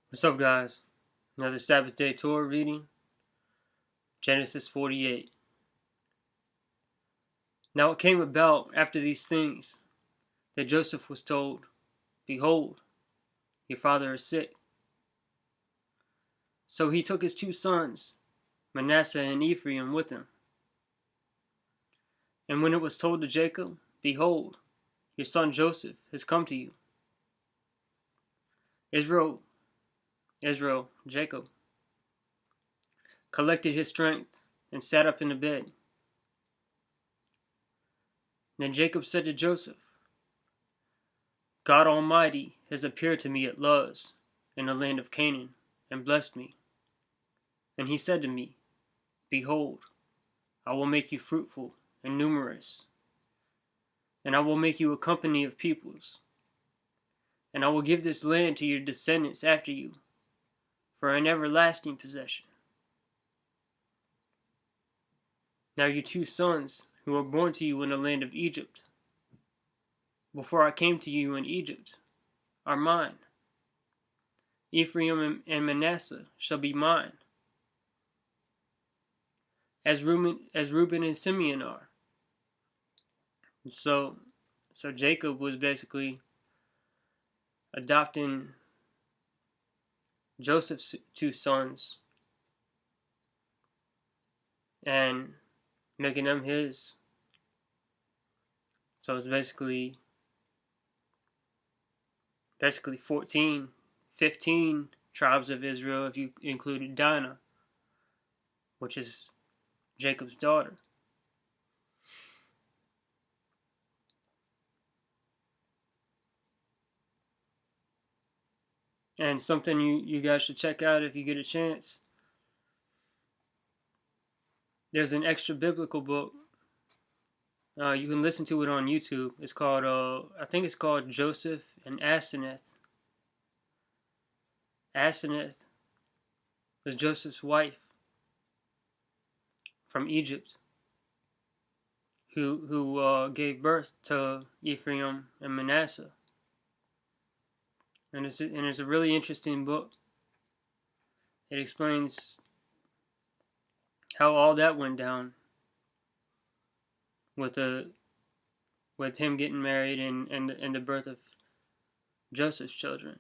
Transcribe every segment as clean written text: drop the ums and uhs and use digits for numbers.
What's up, guys? Another Sabbath day Torah reading, Genesis 48. Now it came about after these things that Joseph was told, Behold, your father is sick. So he took his 2 sons, Manasseh and Ephraim, with him. And when it was told to Jacob, Behold, your son Joseph has come to you. Jacob, collected his strength and sat up in the bed. Then Jacob said to Joseph, God Almighty has appeared to me at Luz in the land of Canaan and blessed me. And he said to me, Behold, I will make you fruitful and numerous, and I will make you a company of peoples, and I will give this land to your descendants after you for an everlasting possession. Now your 2 sons, who were born to you in the land of Egypt, before I came to you in Egypt, are mine. Ephraim and Manasseh shall be mine, as Reuben and Simeon are. So Jacob was basically adopting Joseph's 2 sons and making them his. So it's basically 15 tribes of Israel if you included Dinah, which is Jacob's daughter. And something you guys should check out if you get a chance. There's an extra biblical book. You can listen to it on YouTube. It's called, I think it's called Joseph and Asenath. Asenath was Joseph's wife from Egypt, who gave birth to Ephraim and Manasseh. And it's a really interesting book. It explains how all that went down with him getting married and the birth of Joseph's children.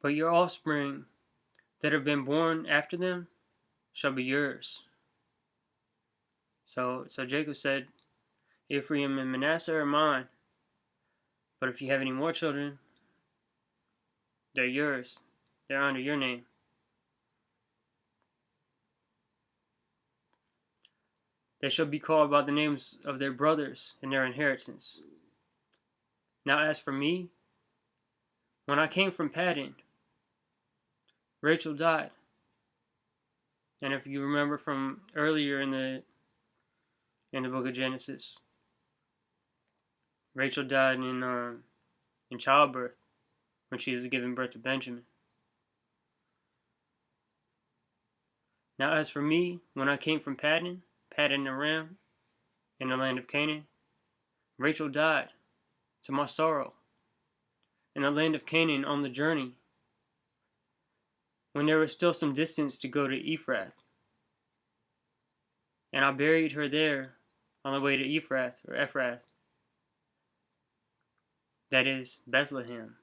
But your offspring that have been born after them shall be yours. So Jacob said, Ephraim and Manasseh are mine, but if you have any more children, they're yours. They're under your name. They shall be called by the names of their brothers in their inheritance. Now as for me, when I came from Paddan, Rachel died. And if you remember from earlier in the book of Genesis, Rachel died in childbirth when she was giving birth to Benjamin. Now as for me, when I came from Paddan Aram, in the land of Canaan, Rachel died, to my sorrow, in the land of Canaan on the journey, when there was still some distance to go to Ephrath. And I buried her there on the way to Ephrath, that is, Bethlehem.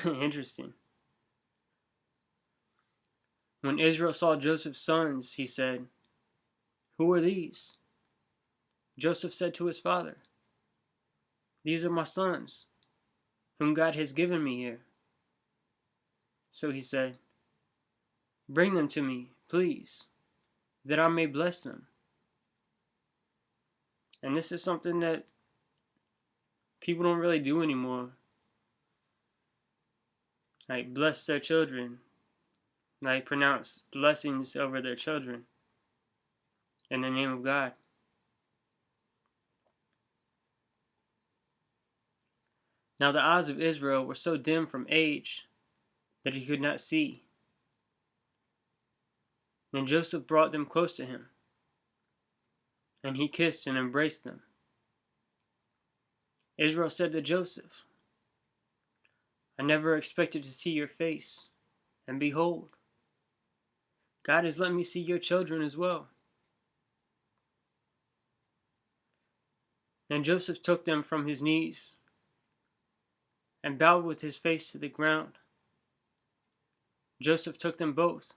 Interesting. When Israel saw Joseph's sons, he said, Who are these? Joseph said to his father, These are my sons, whom God has given me here. So he said, Bring them to me, please, that I may bless them. And this is something that people don't really do anymore. Like, bless their children. Like, pronounce blessings over their children in the name of God. Now the eyes of Israel were so dim from age that he could not see. Then Joseph brought them close to him, and he kissed and embraced them. Israel said to Joseph, I never expected to see your face, and behold, God has let me see your children as well. Then Joseph took them from his knees and bowed with his face to the ground. Joseph took them both,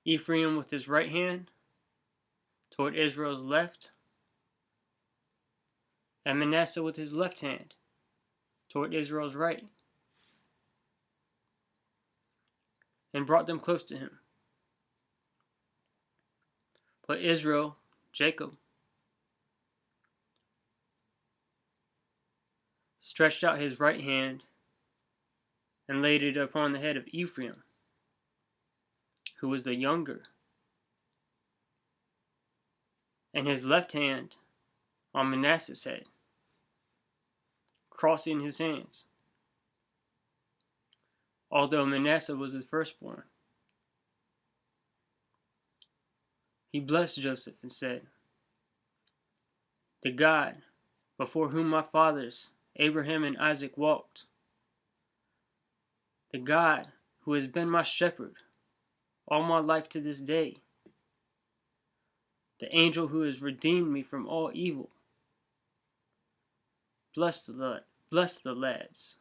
Ephraim with his right hand toward Israel's left, and Manasseh with his left hand toward Israel's right, and brought them close to him. But Israel, Jacob, stretched out his right hand and laid it upon the head of Ephraim, who was the younger, and his left hand on Manasseh's head, crossing his hands, although Manasseh was his firstborn. He blessed Joseph and said, The God before whom my fathers Abraham and Isaac walked, the God who has been my shepherd all my life to this day, the angel who has redeemed me from all evil, bless the lads,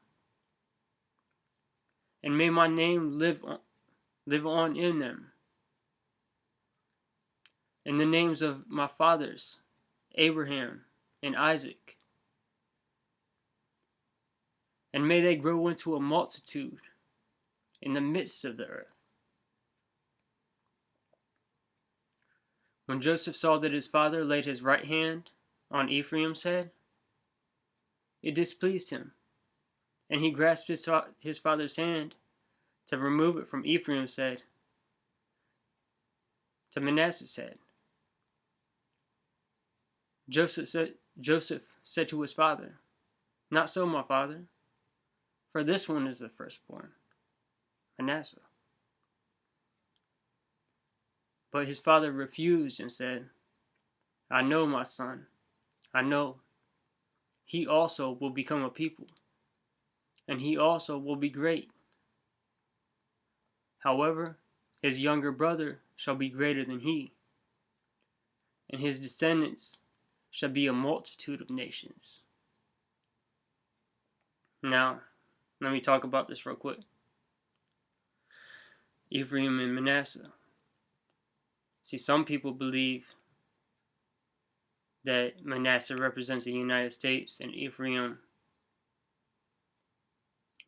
and may my name live on in them, in the names of my fathers Abraham and Isaac, and may they grow into a multitude in the midst of the earth. When Joseph saw that his father laid his right hand on Ephraim's head, it displeased him, and he grasped his father's hand to remove it from Ephraim's head to Manasseh's head. Joseph said to his father, Not so, my father, for this one is the firstborn, Manasseh. But his father refused and said, I know, my son, I know. He also will become a people, and he also will be great. However, his younger brother shall be greater than he, and his descendants shall be a multitude of nations. Now, let me talk about this real quick. Ephraim and Manasseh. See, some people believe that Manasseh represents the United States and Ephraim,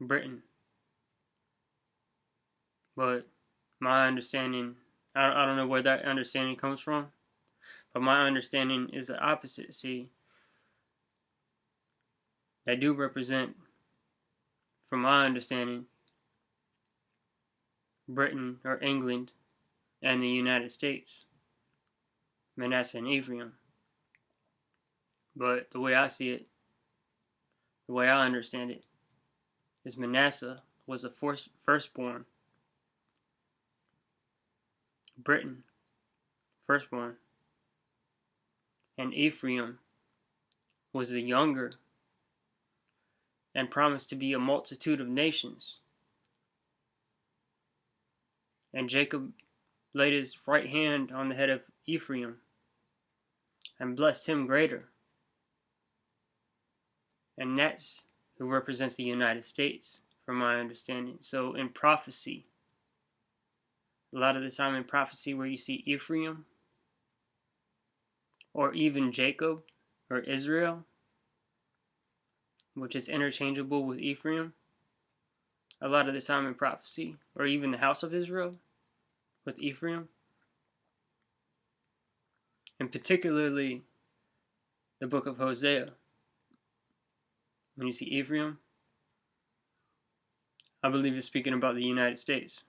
Britain. But my understanding, I don't know where that understanding comes from, but my understanding is the opposite. See, they do represent, from my understanding, Britain or England and the United States, Manasseh and Ephraim. But the way I see it, the way I understand it, is Manasseh was the firstborn, Britain, firstborn, and Ephraim was the younger and promised to be a multitude of nations. And Jacob laid his right hand on the head of Ephraim and blessed him greater. And that's who represents the United States, from my understanding. So in prophecy, a lot of the time in prophecy where you see Ephraim, or even Jacob, or Israel, which is interchangeable with Ephraim, a lot of the time in prophecy, or even the house of Israel, with Ephraim, and particularly the book of Hosea, when you see Ephraim, I believe it's speaking about the United States.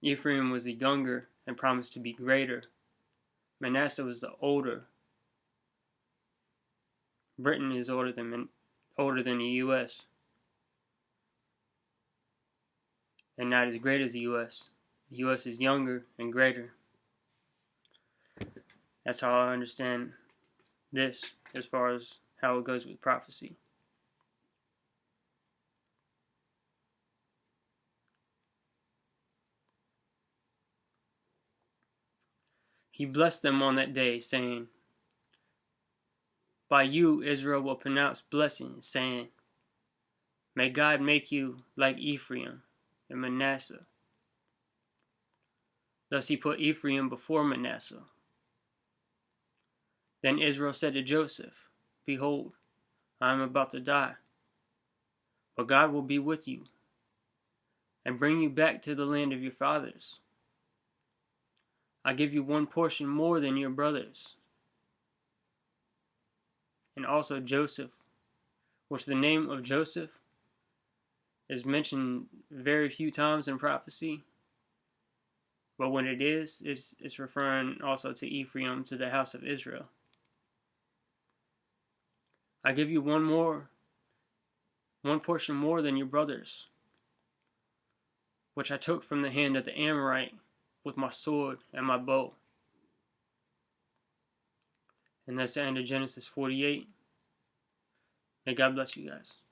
Ephraim was the younger and promised to be greater. Manasseh was the older. Britain is older than the U.S. and not as great as the U.S. The U.S. is younger and greater. That's how I understand this as far as how it goes with prophecy. He blessed them on that day, saying, "By you Israel will pronounce blessing, saying, May God make you like Ephraim and Manasseh." Thus he put Ephraim before Manasseh. Then Israel said to Joseph, "Behold, I am about to die, but God will be with you, and bring you back to the land of your fathers. I give you one portion more than your brothers." And also Joseph, which the name of Joseph is mentioned very few times in prophecy, but when it is, it's referring also to Ephraim, to the house of Israel. "I give you one portion more than your brothers, which I took from the hand of the Amorite with my sword and my bow." And that's the end of Genesis 48. May God bless you guys.